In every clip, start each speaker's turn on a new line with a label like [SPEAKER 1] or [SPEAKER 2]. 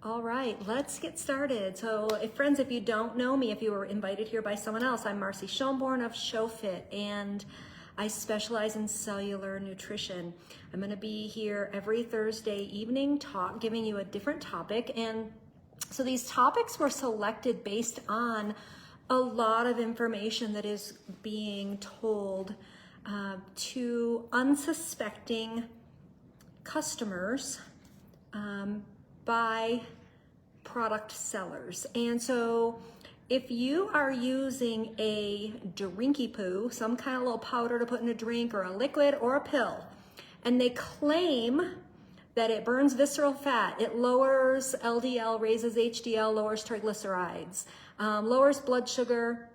[SPEAKER 1] All right, let's get started. So friends, if you don't know me, if you were invited here by someone else, I'm Marcy Schoenborn of ShowFit, and I specialize in cellular nutrition. I'm gonna be here every Thursday evening giving you a different topic. And so these topics were selected based on a lot of information that is being told to unsuspecting customers by product sellers. And so if you are using a drinky poo, some kind of little powder to put in a drink or a liquid or a pill, and they claim that it burns visceral fat, it lowers LDL, raises HDL, lowers triglycerides, lowers blood sugar,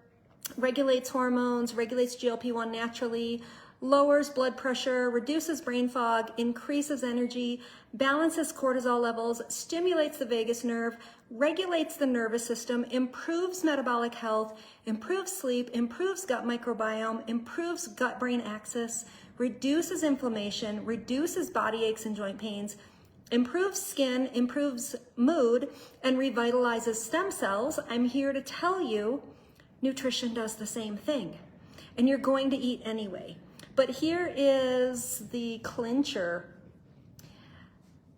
[SPEAKER 1] regulates hormones, regulates GLP-1 naturally, lowers blood pressure, reduces brain fog, increases energy, balances cortisol levels, stimulates the vagus nerve, regulates the nervous system, improves metabolic health, improves sleep, improves gut microbiome, improves gut-brain axis, reduces inflammation, reduces body aches and joint pains, improves skin, improves mood, and revitalizes stem cells. I'm here to tell you nutrition does the same thing, and you're going to eat anyway. But here is the clincher.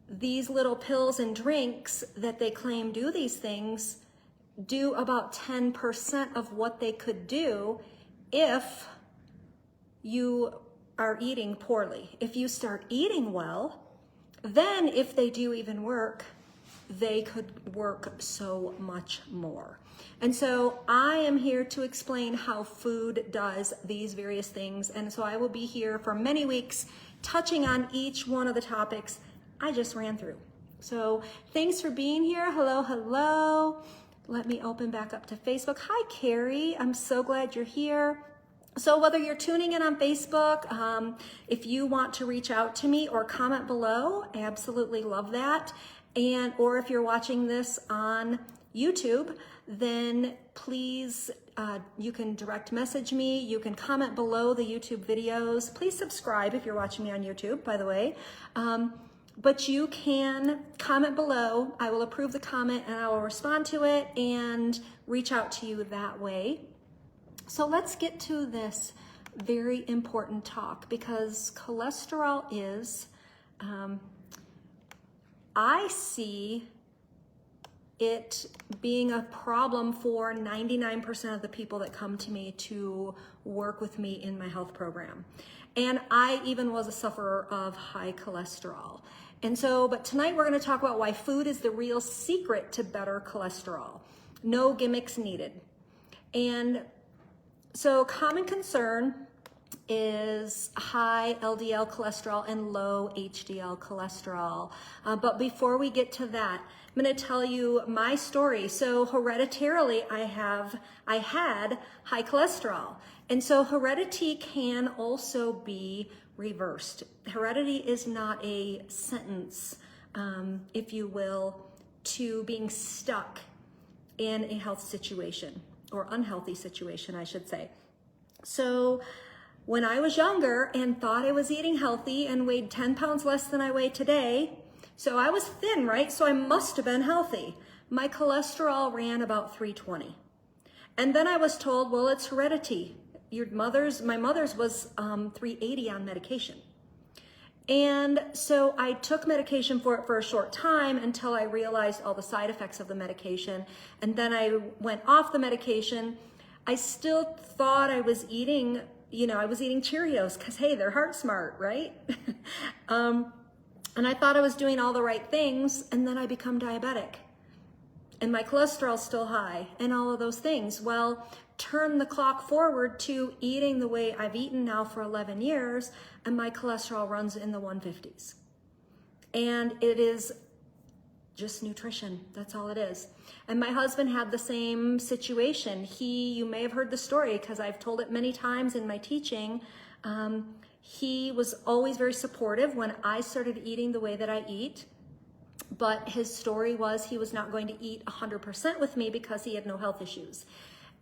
[SPEAKER 1] These little pills and drinks that they claim do these things do about 10% of what they could do if you are eating poorly. If you start eating well, then if they do even work, they could work so much more. And so I am here to explain how food does these various things. And so I will be here for many weeks touching on each one of the topics I just ran through. So thanks for being here. Hello, hello. Let me open back up to Facebook. Hi, Carrie. I'm so glad you're here. So whether you're tuning in on Facebook, if you want to reach out to me or comment below, I absolutely love that. Or if you're watching this on YouTube, then please, you can direct message me. You can comment below the YouTube videos. Please subscribe if you're watching me on YouTube, by the way. But you can comment below. I will approve the comment and I will respond to it and reach out to you that way. So let's get to this very important talk, because cholesterol is, I see it being a problem for 99% of the people that come to me to work with me in my health program. And I even was a sufferer of high cholesterol. And so, but tonight we're going to talk about why food is the real secret to better cholesterol. No gimmicks needed. And so common concern is high LDL cholesterol and low HDL cholesterol. But before we get to that, I'm going to tell you my story. So hereditarily, I had high cholesterol. And so heredity can also be reversed. Heredity is not a sentence, if you will, to being stuck in a health situation, or unhealthy situation, I should say. So when I was younger and thought I was eating healthy and weighed 10 pounds less than I weigh today, so I was thin, right? So I must have been healthy. My cholesterol ran about 320. And then I was told, well, it's heredity. My mother's was 380 on medication. And so I took medication for it for a short time until I realized all the side effects of the medication. And then I went off the medication. I still thought I was eating, I was eating Cheerios because, hey, they're heart smart, right? And I thought I was doing all the right things, and then I become diabetic. And my cholesterol's still high, and all of those things. Well, turn the clock forward to eating the way I've eaten now for 11 years, and my cholesterol runs in the 150s. And it is just nutrition. That's all it is. And my husband had the same situation. You may have heard the story because I've told it many times in my teaching. He was always very supportive when I started eating the way that I eat. But his story was he was not going to eat 100% with me because he had no health issues.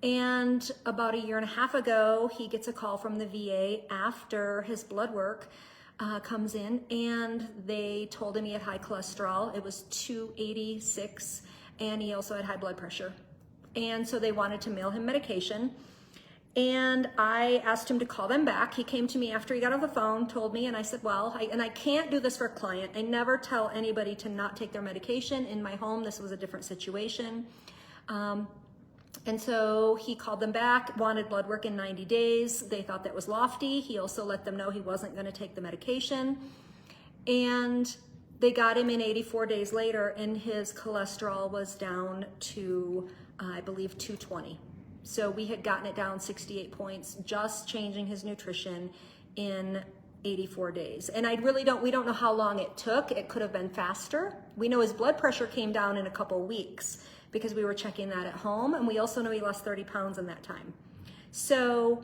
[SPEAKER 1] And about a year and a half ago, he gets a call from the VA after his blood work comes in, and they told him he had high cholesterol. It was 286, and he also had high blood pressure. And so they wanted to mail him medication. And I asked him to call them back. He came to me after he got off the phone, told me, and I said, well, I can't do this for a client. I never tell anybody to not take their medication. In my home, this was a different situation. And so he called them back, wanted blood work in 90 days. They thought that was lofty. He also let them know he wasn't going to take the medication. And they got him in 84 days later, and his cholesterol was down to, I believe, 220. So we had gotten it down 68 points, just changing his nutrition in 84 days. And we don't know how long it took. It could have been faster. We know his blood pressure came down in a couple weeks because we were checking that at home. And we also know he lost 30 pounds in that time. So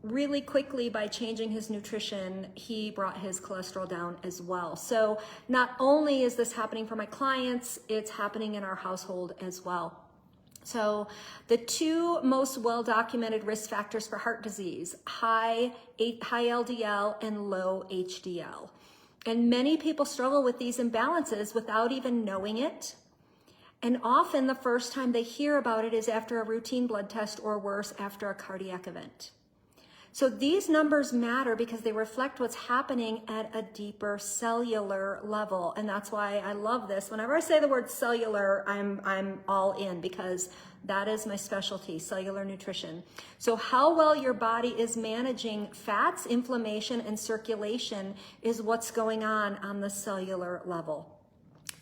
[SPEAKER 1] really quickly, by changing his nutrition, he brought his cholesterol down as well. So not only is this happening for my clients, it's happening in our household as well. So the two most well-documented risk factors for heart disease, high LDL and low HDL. And many people struggle with these imbalances without even knowing it. And often the first time they hear about it is after a routine blood test, or worse, after a cardiac event. So these numbers matter because they reflect what's happening at a deeper cellular level. And that's why I love this. Whenever I say the word cellular, I'm all in, because that is my specialty, cellular nutrition. So how well your body is managing fats, inflammation, and circulation is what's going on the cellular level.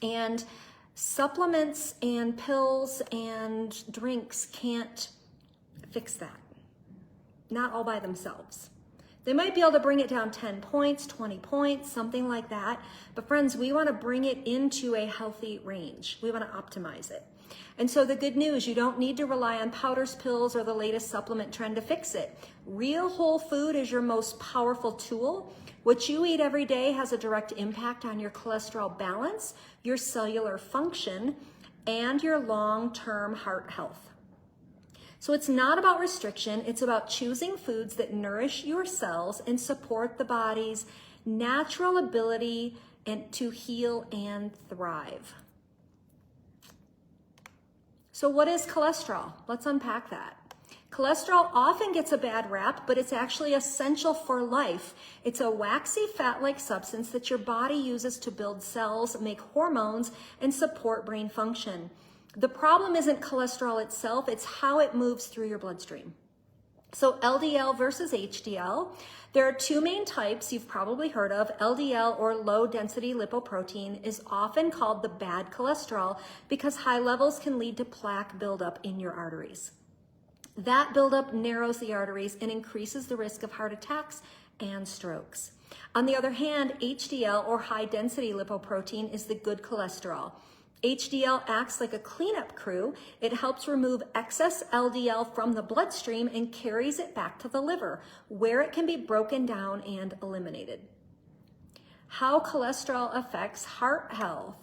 [SPEAKER 1] And supplements and pills and drinks can't fix that. Not all by themselves. They might be able to bring it down 10 points, 20 points, something like that. But friends, we want to bring it into a healthy range. We want to optimize it. And so the good news, you don't need to rely on powders, pills, or the latest supplement trend to fix it. Real whole food is your most powerful tool. What you eat every day has a direct impact on your cholesterol balance, your cellular function, and your long-term heart health. So it's not about restriction, it's about choosing foods that nourish your cells and support the body's natural ability to heal and thrive. So what is cholesterol? Let's unpack that. Cholesterol often gets a bad rap, but it's actually essential for life. It's a waxy fat-like substance that your body uses to build cells, make hormones, and support brain function. The problem isn't cholesterol itself, it's how it moves through your bloodstream. So LDL versus HDL. There are two main types you've probably heard of. LDL, or low density lipoprotein, is often called the bad cholesterol because high levels can lead to plaque buildup in your arteries. That buildup narrows the arteries and increases the risk of heart attacks and strokes. On the other hand, HDL, or high density lipoprotein, is the good cholesterol. HDL acts like a cleanup crew. It helps remove excess LDL from the bloodstream and carries it back to the liver, where it can be broken down and eliminated. How cholesterol affects heart health.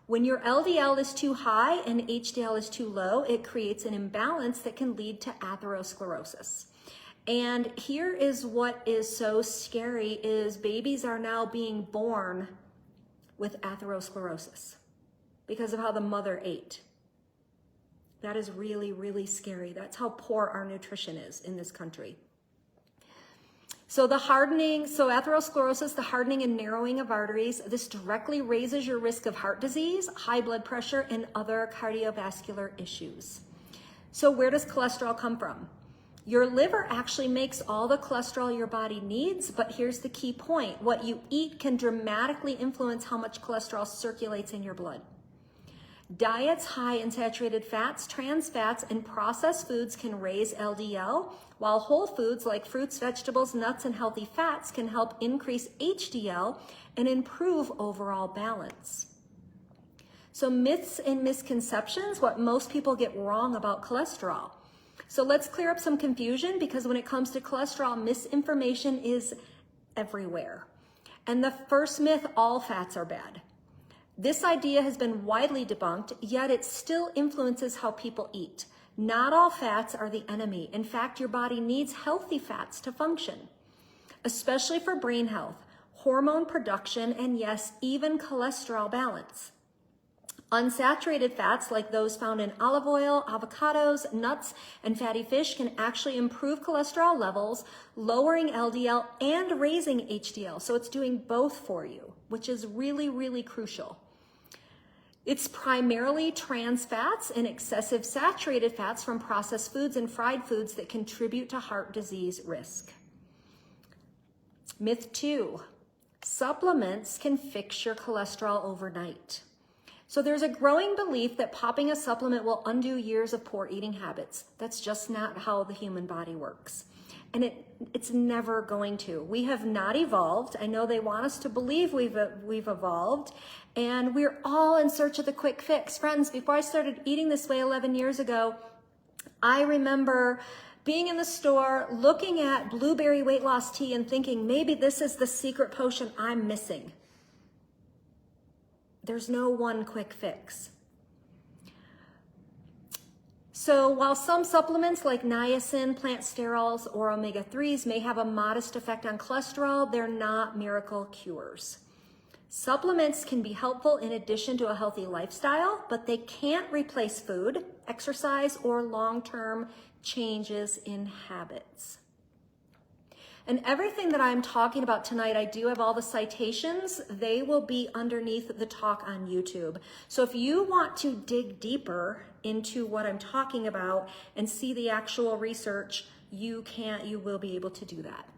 [SPEAKER 1] When your LDL is too high and HDL is too low, it creates an imbalance that can lead to atherosclerosis. And here is what is so scary, is babies are now being born with atherosclerosis because of how the mother ate. That is really, really scary. That's how poor our nutrition is in this country. So atherosclerosis, the hardening and narrowing of arteries, this directly raises your risk of heart disease, high blood pressure, and other cardiovascular issues. So where does cholesterol come from? Your liver actually makes all the cholesterol your body needs, but here's the key point. What you eat can dramatically influence how much cholesterol circulates in your blood. Diets high in saturated fats, trans fats, and processed foods can raise LDL, while whole foods like fruits, vegetables, nuts, and healthy fats can help increase HDL and improve overall balance. So myths and misconceptions, what most people get wrong about cholesterol. So let's clear up some confusion, because when it comes to cholesterol, misinformation is everywhere. And the first myth, all fats are bad. This idea has been widely debunked, yet it still influences how people eat. Not all fats are the enemy. In fact, your body needs healthy fats to function. especially for brain health, hormone production, and yes, even cholesterol balance. Unsaturated fats like those found in olive oil, avocados, nuts, and fatty fish can actually improve cholesterol levels, lowering LDL and raising HDL. So it's doing both for you, which is really, really crucial. It's primarily trans fats and excessive saturated fats from processed foods and fried foods that contribute to heart disease risk. Myth 2, supplements can fix your cholesterol overnight. So there's a growing belief that popping a supplement will undo years of poor eating habits. That's just not how the human body works. And it's never going to. We have not evolved. I know they want us to believe we've evolved, and we're all in search of the quick fix. Friends, before I started eating this way 11 years ago, I remember being in the store, looking at blueberry weight loss tea and thinking, maybe this is the secret potion I'm missing. There's no one quick fix. So while some supplements like niacin, plant sterols, or omega-3s may have a modest effect on cholesterol, they're not miracle cures. Supplements can be helpful in addition to a healthy lifestyle, but they can't replace food, exercise, or long-term changes in habits. And everything that I'm talking about tonight, I do have all the citations. They will be underneath the talk on YouTube. So if you want to dig deeper into what I'm talking about and see the actual research, you will be able to do that.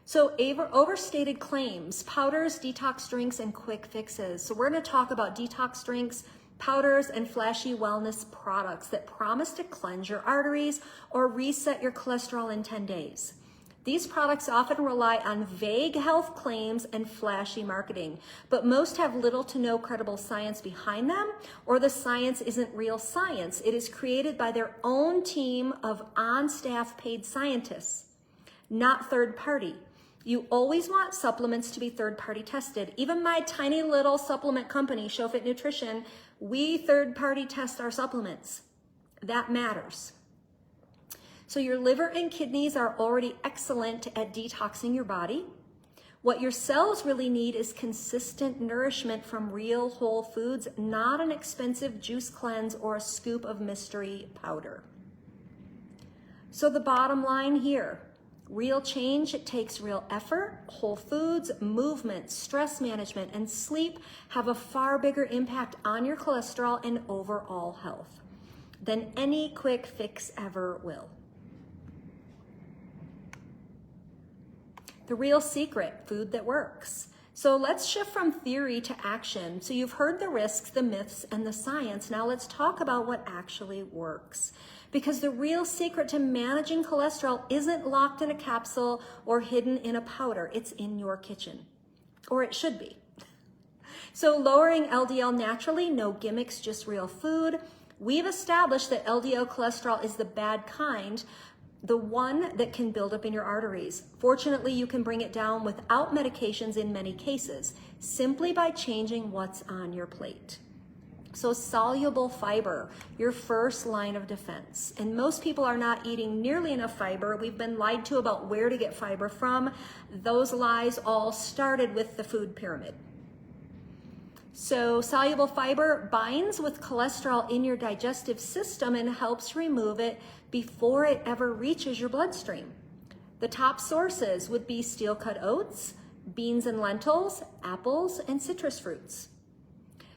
[SPEAKER 1] So overstated claims, powders, detox drinks, and quick fixes. So we're going to talk about detox drinks, powders, and flashy wellness products that promise to cleanse your arteries or reset your cholesterol in 10 days. These products often rely on vague health claims and flashy marketing, but most have little to no credible science behind them, or the science isn't real science. It is created by their own team of on-staff paid scientists, not third party. You always want supplements to be third-party tested. Even my tiny little supplement company, ShowFit Nutrition, we third-party test our supplements. That matters. So your liver and kidneys are already excellent at detoxing your body. What your cells really need is consistent nourishment from real whole foods, not an expensive juice cleanse or a scoop of mystery powder. So the bottom line here, real change, it takes real effort. Whole foods, movement, stress management, and sleep have a far bigger impact on your cholesterol and overall health than any quick fix ever will. The real secret, food that works. So let's shift from theory to action. So you've heard the risks, the myths, and the science. Now let's talk about what actually works. Because the real secret to managing cholesterol isn't locked in a capsule or hidden in a powder. It's in your kitchen, or it should be. So lowering LDL naturally, no gimmicks, just real food. We've established that LDL cholesterol is the bad kind, the one that can build up in your arteries. Fortunately, you can bring it down without medications in many cases, simply by changing what's on your plate. So soluble fiber, your first line of defense. And most people are not eating nearly enough fiber. We've been lied to about where to get fiber from. Those lies all started with the food pyramid. So soluble fiber binds with cholesterol in your digestive system and helps remove it before it ever reaches your bloodstream. The top sources would be steel-cut oats, beans and lentils, apples, and citrus fruits.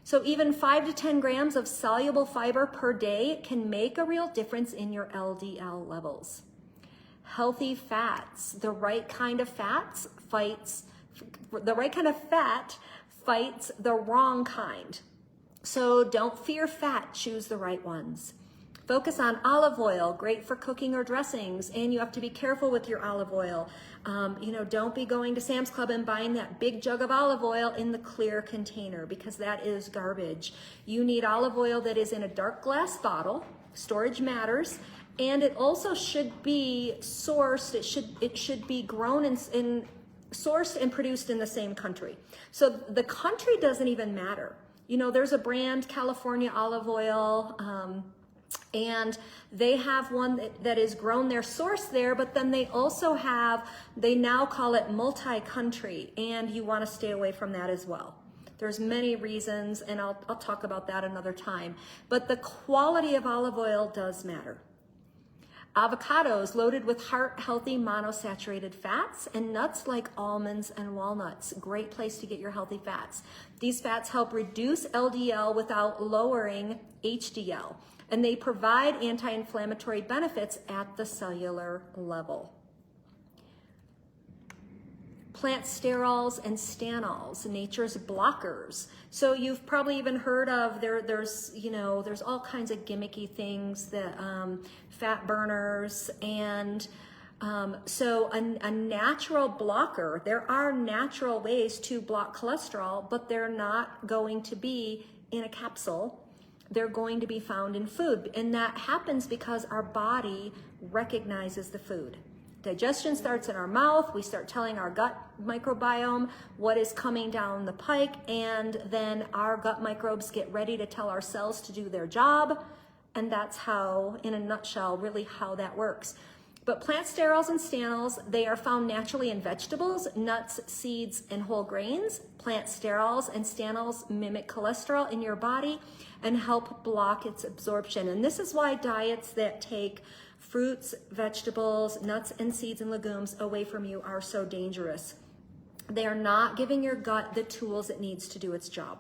[SPEAKER 1] So even 5 to 10 grams of soluble fiber per day can make a real difference in your LDL levels. Healthy fats, the right kind of fat fights the wrong kind. So don't fear fat, choose the right ones. Focus on olive oil, great for cooking or dressings, and you have to be careful with your olive oil. Don't be going to Sam's Club and buying that big jug of olive oil in the clear container, because that is garbage. You need olive oil that is in a dark glass bottle. Storage matters. And it also should be sourced. It should be grown sourced and produced in the same country. So the country doesn't even matter. There's a brand, California olive oil, And they have one that is grown their source there, but then they also have, they now call it multi-country, and you want to stay away from that as well. There's many reasons, and I'll talk about that another time. But the quality of olive oil does matter. Avocados loaded with heart-healthy monosaturated fats, and nuts like almonds and walnuts. Great place to get your healthy fats. These fats help reduce LDL without lowering HDL, and they provide anti-inflammatory benefits at the cellular level. Plant sterols and stanols, nature's blockers. So you've probably even heard of, there's all kinds of gimmicky things, that fat burners, and so a natural blocker, there are natural ways to block cholesterol, but they're not going to be in a capsule. They're going to be found in food, and that happens because our body recognizes the food. Digestion starts in our mouth. We start telling our gut microbiome what is coming down the pike, and then our gut microbes get ready to tell our cells to do their job. And that's how, in a nutshell, really how that works. But plant sterols and stanols, they are found naturally in vegetables, nuts, seeds, and whole grains. Plant sterols and stanols mimic cholesterol in your body and help block its absorption. And this is why diets that take fruits, vegetables, nuts, and seeds and legumes away from you are so dangerous. They are not giving your gut the tools it needs to do its job.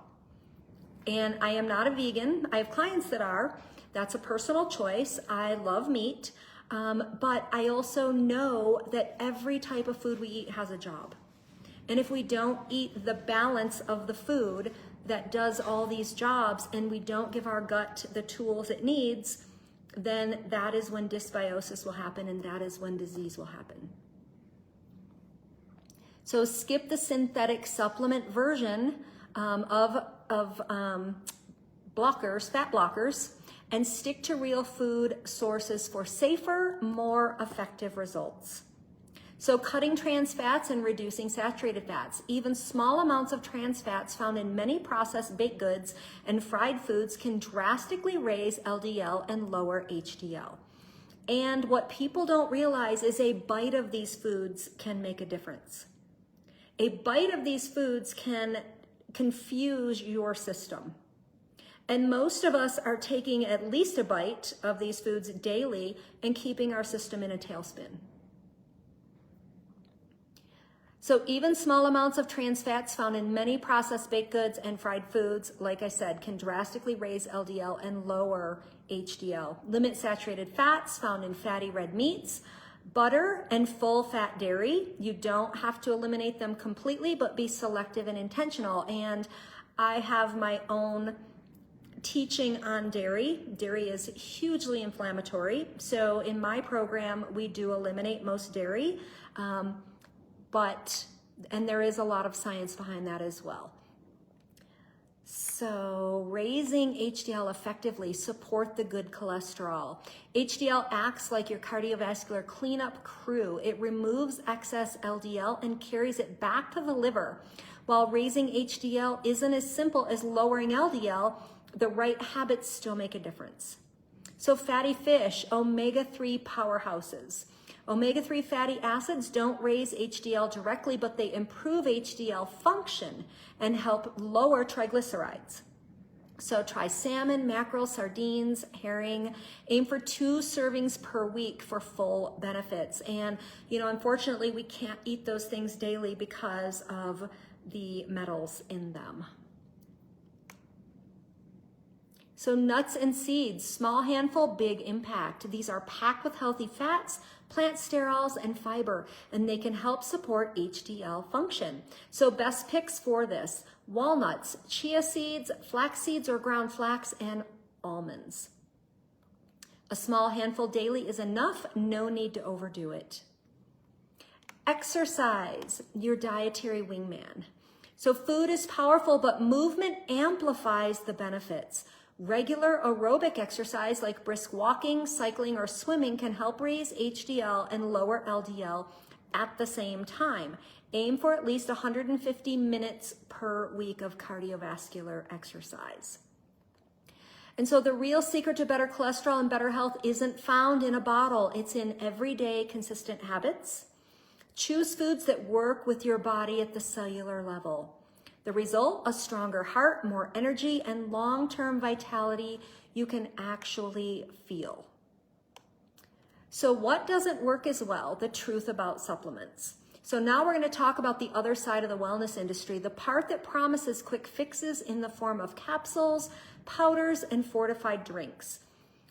[SPEAKER 1] And I am not a vegan. I have clients that are. That's a personal choice. I love meat, but I also know that every type of food we eat has a job. And if we don't eat the balance of the food that does all these jobs, and we don't give our gut the tools it needs, then that is when dysbiosis will happen, and that is when disease will happen. So skip the synthetic supplement version of blockers, fat blockers, and stick to real food sources for safer, more effective results. So cutting trans fats and reducing saturated fats. Even small amounts of trans fats found in many processed baked goods and fried foods can drastically raise LDL and lower HDL. And what people don't realize is a bite of these foods can make a difference. A bite of these foods can confuse your system. And most of us are taking at least a bite of these foods daily and keeping our system in a tailspin. So even small amounts of trans fats found in many processed baked goods and fried foods, like I said, can drastically raise LDL and lower HDL. Limit saturated fats found in fatty red meats, butter, and full fat dairy. You don't have to eliminate them completely, but be selective and intentional. And I have my own teaching on dairy. Dairy is hugely inflammatory. So in my program, we do eliminate most dairy. And there is a lot of science behind that as well. So raising HDL effectively, support the good cholesterol. HDL acts like your cardiovascular cleanup crew. It removes excess LDL and carries it back to the liver. While raising HDL isn't as simple as lowering LDL, the right habits still make a difference. So fatty fish, omega-3 powerhouses. Omega-3 fatty acids don't raise HDL directly, but they improve HDL function and help lower triglycerides. So try salmon, mackerel, sardines, herring. Aim for 2 servings per week for full benefits. And, unfortunately, we can't eat those things daily because of the metals in them. So nuts and seeds, small handful, big impact. These are packed with healthy fats, plant sterols, and fiber, and they can help support HDL function. So best picks for this: walnuts, chia seeds, flax seeds or ground flax, and almonds. A small handful daily is enough, no need to overdo it. Exercise, your dietary wingman. So food is powerful, but movement amplifies the benefits. Regular aerobic exercise like brisk walking, cycling, or swimming can help raise HDL and lower LDL at the same time. Aim for at least 150 minutes per week of cardiovascular exercise. And so the real secret to better cholesterol and better health isn't found in a bottle. It's in everyday consistent habits. Choose foods that work with your body at the cellular level. The result, a stronger heart, more energy, and long-term vitality you can actually feel. So what doesn't work as well? The truth about supplements. So now we're going to talk about the other side of the wellness industry, the part that promises quick fixes in the form of capsules, powders, and fortified drinks.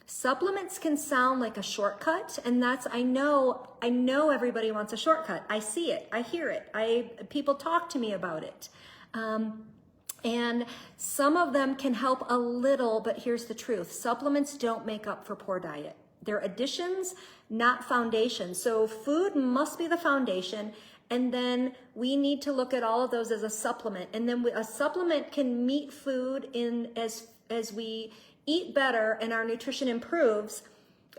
[SPEAKER 1] Supplements can sound like a shortcut, and that's, I know everybody wants a shortcut. I see it, I hear it, people talk to me about it. And some of them can help a little, but here's the truth. Supplements don't make up for poor diet. They're additions, not foundations. So food must be the foundation, and then we need to look at all of those as a supplement. And then a supplement can meet food in as we eat better and our nutrition improves.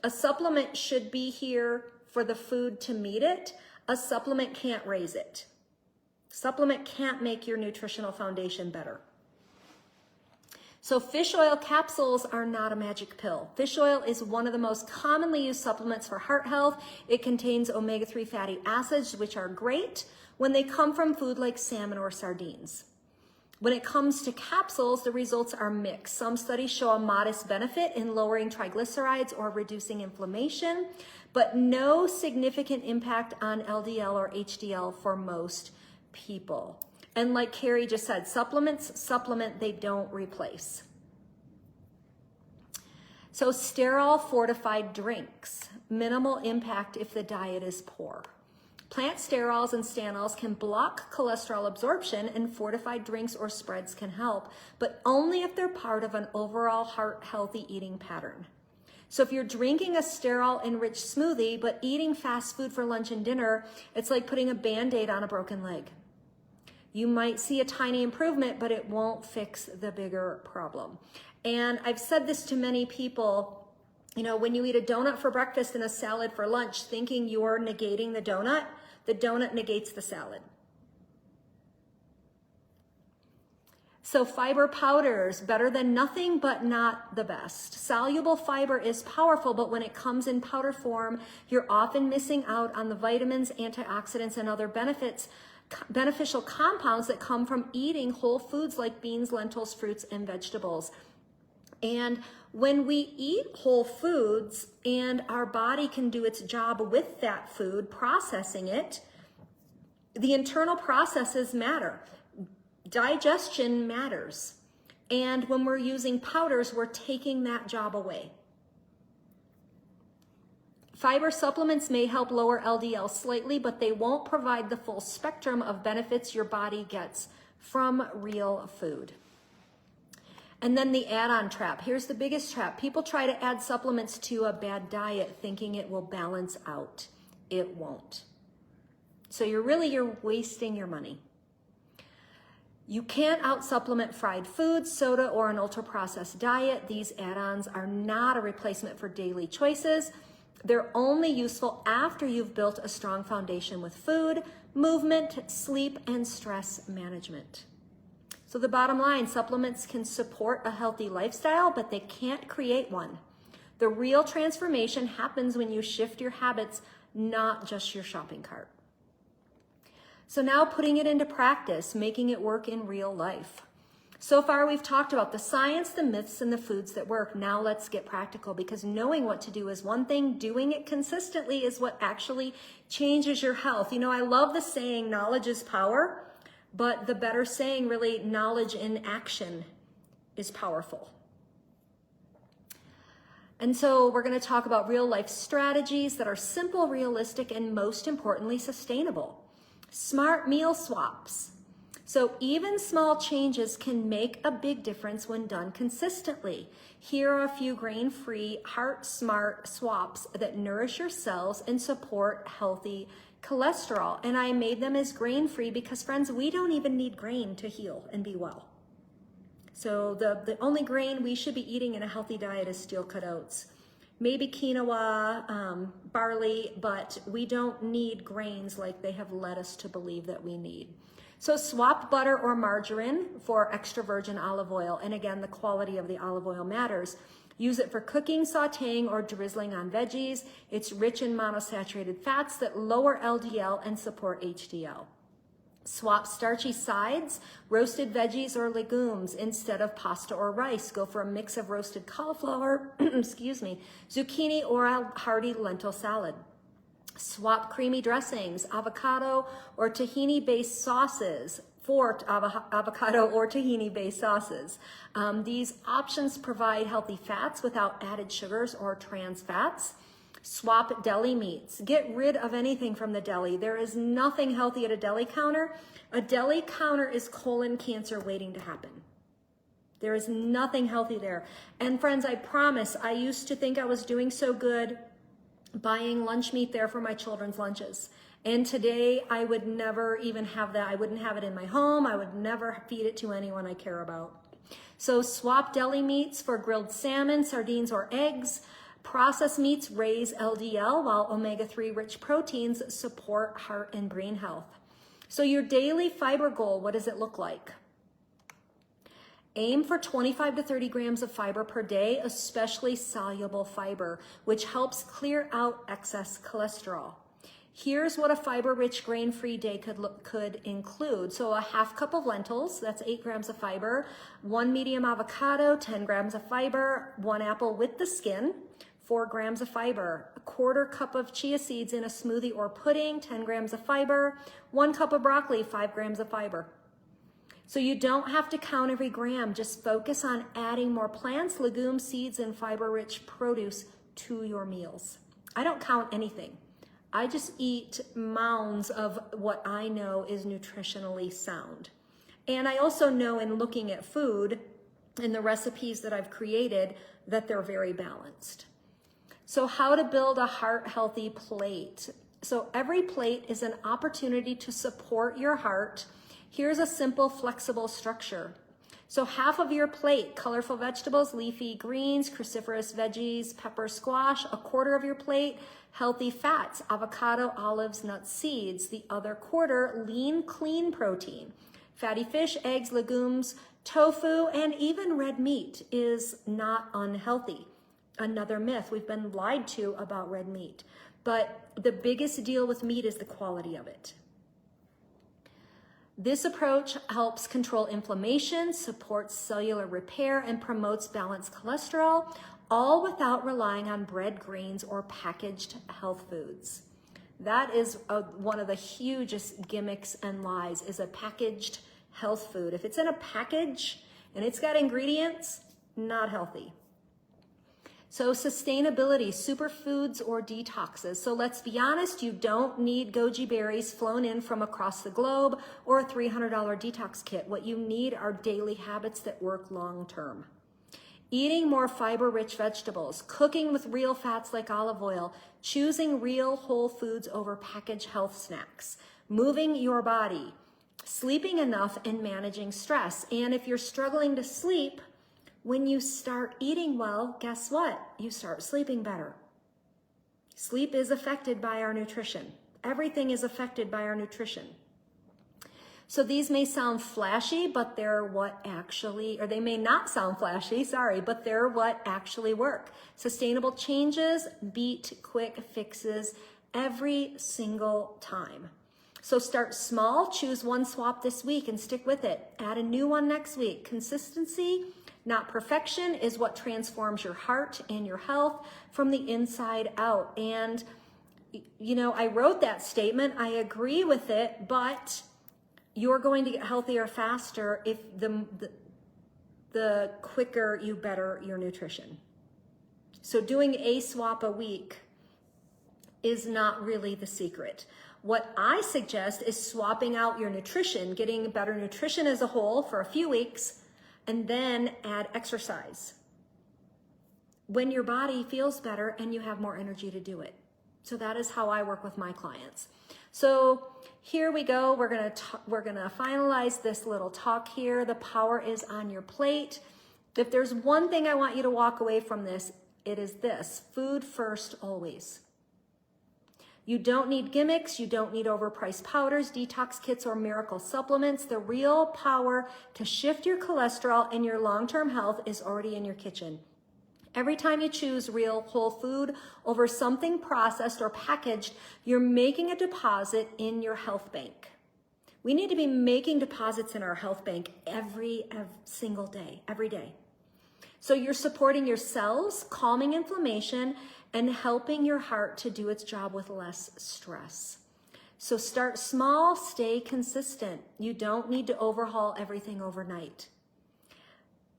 [SPEAKER 1] A supplement should be here for the food to meet it. A supplement can't raise it. Supplement can't make your nutritional foundation better. So fish oil capsules are not a magic pill. Fish oil is one of the most commonly used supplements for heart health. It contains omega-3 fatty acids, which are great when they come from food like salmon or sardines. When it comes to capsules, the results are mixed. Some studies show a modest benefit in lowering triglycerides or reducing inflammation, but no significant impact on LDL or HDL for most people. And like Carrie just said, supplements supplement, they don't replace. So sterile fortified drinks, minimal impact if the diet is poor. Plant sterols and stanols can block cholesterol absorption, and fortified drinks or spreads can help, but only if they're part of an overall heart healthy eating pattern. So if you're drinking a sterile enriched smoothie, but eating fast food for lunch and dinner, it's like putting a Band-Aid on a broken leg. You might see a tiny improvement, but it won't fix the bigger problem. And I've said this to many people, you know, when you eat a donut for breakfast and a salad for lunch, thinking you're negating the donut negates the salad. So fiber powders, better than nothing, but not the best. Soluble fiber is powerful, but when it comes in powder form, you're often missing out on the vitamins, antioxidants, and other beneficial compounds that come from eating whole foods like beans, lentils, fruits, and vegetables. And when we eat whole foods and our body can do its job with that food, processing it, the internal processes matter. Digestion matters. And when we're using powders, we're taking that job away. Fiber supplements may help lower LDL slightly, but they won't provide the full spectrum of benefits your body gets from real food. And then the add-on trap. Here's the biggest trap. People try to add supplements to a bad diet thinking it will balance out. It won't. So you're wasting your money. You can't out-supplement fried foods, soda, or an ultra-processed diet. These add-ons are not a replacement for daily choices. They're only useful after you've built a strong foundation with food, movement, sleep, and stress management. So the bottom line, supplements can support a healthy lifestyle, but they can't create one. The real transformation happens when you shift your habits, not just your shopping cart. So now putting it into practice, making it work in real life. So far we've talked about the science, the myths, and the foods that work. Now let's get practical, because knowing what to do is one thing, doing it consistently is what actually changes your health. You know, I love the saying, knowledge is power, but the better saying, really, knowledge in action is powerful. And so we're going to talk about real life strategies that are simple, realistic, and most importantly, sustainable. Smart meal swaps. So even small changes can make a big difference when done consistently. Here are a few grain-free, heart-smart swaps that nourish your cells and support healthy cholesterol. And I made them as grain-free because, friends, we don't even need grain to heal and be well. So the only grain we should be eating in a healthy diet is steel-cut oats. Maybe quinoa, barley, but we don't need grains like they have led us to believe that we need. So swap butter or margarine for extra virgin olive oil. And again, the quality of the olive oil matters. Use it for cooking, sauteing, or drizzling on veggies. It's rich in monosaturated fats that lower LDL and support HDL. Swap starchy sides, roasted veggies or legumes instead of pasta or rice. Go for a mix of roasted cauliflower, excuse me, zucchini or a hearty lentil salad. Swap creamy dressings, avocado or tahini-based sauces for avocado or tahini-based sauces. These options provide healthy fats without added sugars or trans fats. Swap deli meats. Get rid of anything from the deli. There is nothing healthy at a deli counter. A deli counter is colon cancer waiting to happen. There is nothing healthy there. And friends, I promise, I used to think I was doing so good buying lunch meat there for my children's lunches. And today I would never even have that. I wouldn't have it in my home. I would never feed it to anyone I care about. So swap deli meats for grilled salmon, sardines, or eggs. Processed meats raise LDL while omega-3 rich proteins support heart and brain health. So your daily fiber goal, what does it look like? Aim for 25 to 30 grams of fiber per day, especially soluble fiber, which helps clear out excess cholesterol. Here's what a fiber-rich grain-free day could include. So a half cup of lentils, that's 8 grams of fiber, 1 medium avocado, 10 grams of fiber, 1 apple with the skin, 4 grams of fiber, a quarter cup of chia seeds in a smoothie or pudding, 10 grams of fiber, 1 cup of broccoli, 5 grams of fiber. So you don't have to count every gram, just focus on adding more plants, legumes, seeds, and fiber-rich produce to your meals. I don't count anything. I just eat mounds of what I know is nutritionally sound. And I also know in looking at food and the recipes that I've created that they're very balanced. So how to build a heart-healthy plate. So every plate is an opportunity to support your heart. Here's a simple, flexible structure. So half of your plate, colorful vegetables, leafy greens, cruciferous veggies, pepper, squash. A quarter of your plate, healthy fats, avocado, olives, nuts, seeds. The other quarter, lean, clean protein. Fatty fish, eggs, legumes, tofu, and even red meat is not unhealthy. Another myth, we've been lied to about red meat. But the biggest deal with meat is the quality of it. This approach helps control inflammation, supports cellular repair, and promotes balanced cholesterol, all without relying on bread, grains, or packaged health foods. That is one of the hugest gimmicks and lies, is a packaged health food. If it's in a package and it's got ingredients, not healthy. So sustainability, superfoods or detoxes. So let's be honest, you don't need goji berries flown in from across the globe or a $300 detox kit. What you need are daily habits that work long term. Eating more fiber-rich vegetables, cooking with real fats like olive oil, choosing real whole foods over packaged health snacks, moving your body, sleeping enough, and managing stress. And if you're struggling to sleep, when you start eating well, guess what? You start sleeping better. Sleep is affected by our nutrition. Everything is affected by our nutrition. So these may sound flashy, but they're what actually, or they may not sound flashy, sorry, but they're what actually work. Sustainable changes beat quick fixes every single time. So start small, choose one swap this week and stick with it. Add a new one next week. Consistency, not perfection, is what transforms your heart and your health from the inside out. And, you know, I wrote that statement. I agree with it, but you're going to get healthier faster if the quicker you better your nutrition. So doing a swap a week is not really the secret. What I suggest is swapping out your nutrition, getting better nutrition as a whole for a few weeks, and then add exercise when your body feels better and you have more energy to do it. So that is how I work with my clients. So here we go. We're gonna finalize this little talk here. The power is on your plate. If there's one thing I want you to walk away from this, it is this: food first always. You don't need gimmicks. You don't need overpriced powders, detox kits, or miracle supplements. The real power to shift your cholesterol and your long-term health is already in your kitchen. Every time you choose real whole food over something processed or packaged, you're making a deposit in your health bank. We need to be making deposits in our health bank every single day, every day. So you're supporting your cells, calming inflammation, and helping your heart to do its job with less stress. So start small, stay consistent. You don't need to overhaul everything overnight.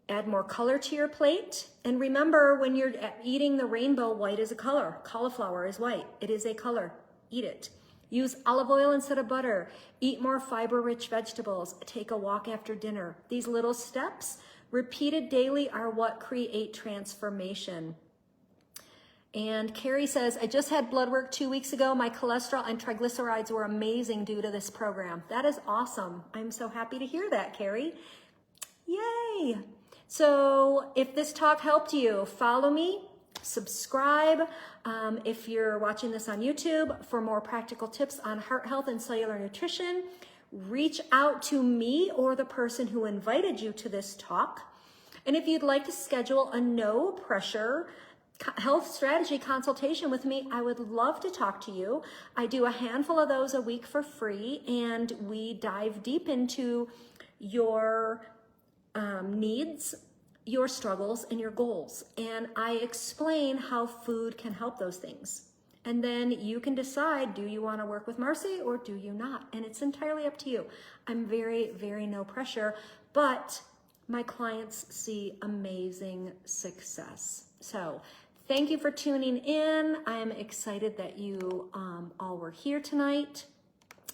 [SPEAKER 1] Add more color to your plate. And remember, when you're eating the rainbow, white is a color. Cauliflower is white. It is a color. Eat it. Use olive oil instead of butter. Eat more fiber-rich vegetables. Take a walk after dinner. These little steps, repeated daily, are what create transformation. And Carrie says, I just had blood work 2 weeks ago. My cholesterol and triglycerides were amazing due to this program. That is awesome. I'm so happy to hear that, Carrie. Yay. So if this talk helped you, follow me, subscribe. If you're watching this on YouTube, for more practical tips on heart health and cellular nutrition, reach out to me or the person who invited you to this talk. And if you'd like to schedule a no pressure health strategy consultation with me, I would love to talk to you. I do a handful of those a week for free, and we dive deep into your needs, your struggles, and your goals. And I explain how food can help those things. And then you can decide, do you want to work with Marcy or do you not? And it's entirely up to you. I'm very, very no pressure, but my clients see amazing success. So thank you for tuning in. I'm excited that you all were here tonight.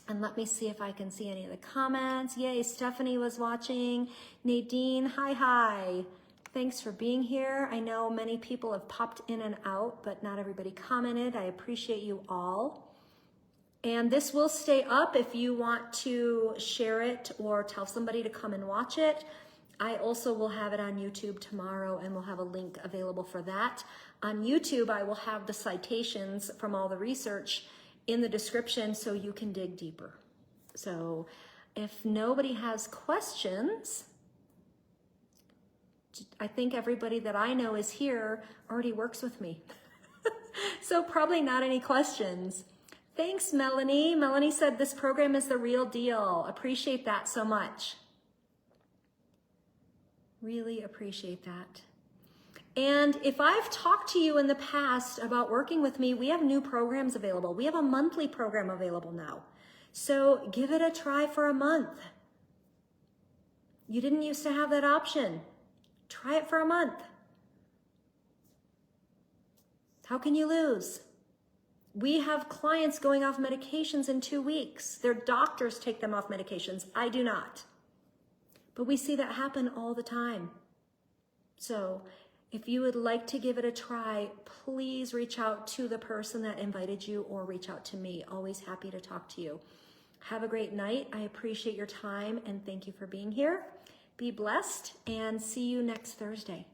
[SPEAKER 1] And let me see if I can see any of the comments. Yay, Stephanie was watching. Nadine, hi. Thanks for being here. I know many people have popped in and out, but not everybody commented. I appreciate you all. And this will stay up if you want to share it or tell somebody to come and watch it. I also will have it on YouTube tomorrow, and we'll have a link available for that. On YouTube, I will have the citations from all the research in the description so you can dig deeper. So if nobody has questions, I think everybody that I know is here already works with me. So probably not any questions. Thanks, Melanie. Melanie said this program is the real deal. Appreciate that so much. Really appreciate that. And if I've talked to you in the past about working with me, we have new programs available. We have a monthly program available now. So give it a try for a month. You didn't used to have that option. Try it for a month. How can you lose? We have clients going off medications in 2 weeks. Their doctors take them off medications. I do not. But we see that happen all the time. So if you would like to give it a try, please reach out to the person that invited you or reach out to me. Always happy to talk to you. Have a great night. I appreciate your time and thank you for being here. Be blessed and see you next Thursday.